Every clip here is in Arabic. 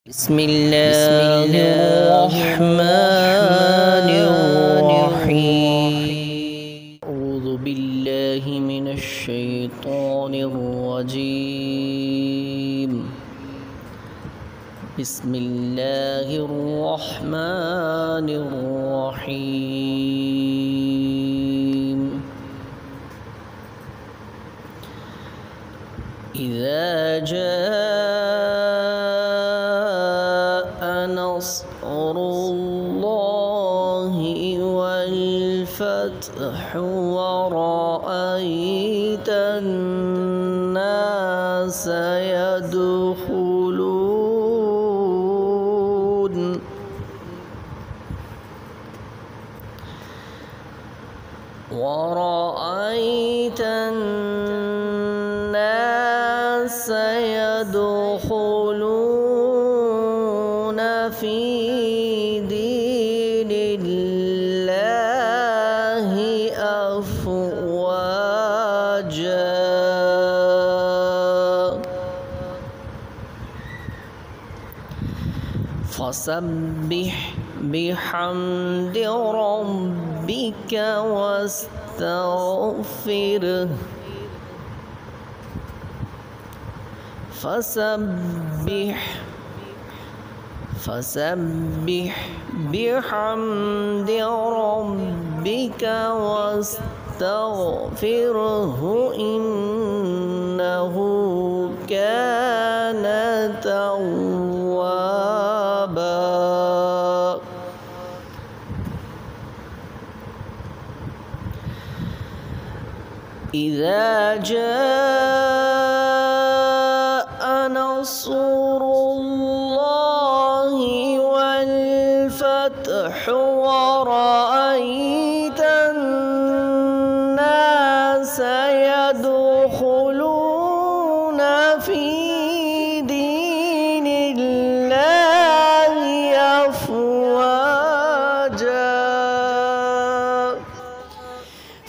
بسم الله الرحمن الرحيم. أعوذ بالله من الشيطان الرجيم. بسم الله الرحمن الرحيم. إذا جاء نصر الله والفتح ورأيت الناس يدخلون في دين الله أفواجا فسبح بحمد ربك واستغفره فسبح بحمد ربك واستغفره إنه كان توابا. إذا جاء نصر الله والفتح ورأيت الناس يدخلون في دين الله أفواجا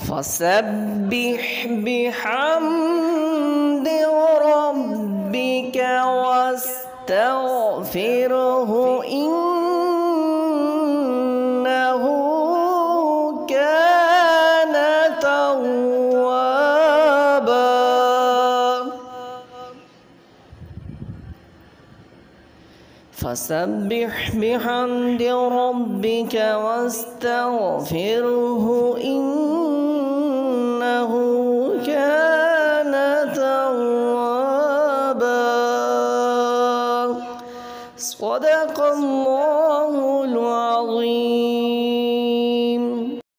فسبح بحمد ربك واستغفره إنه كان توابا. فسبح بحمد ربك واستغفره إنه كان توابا. صدق الله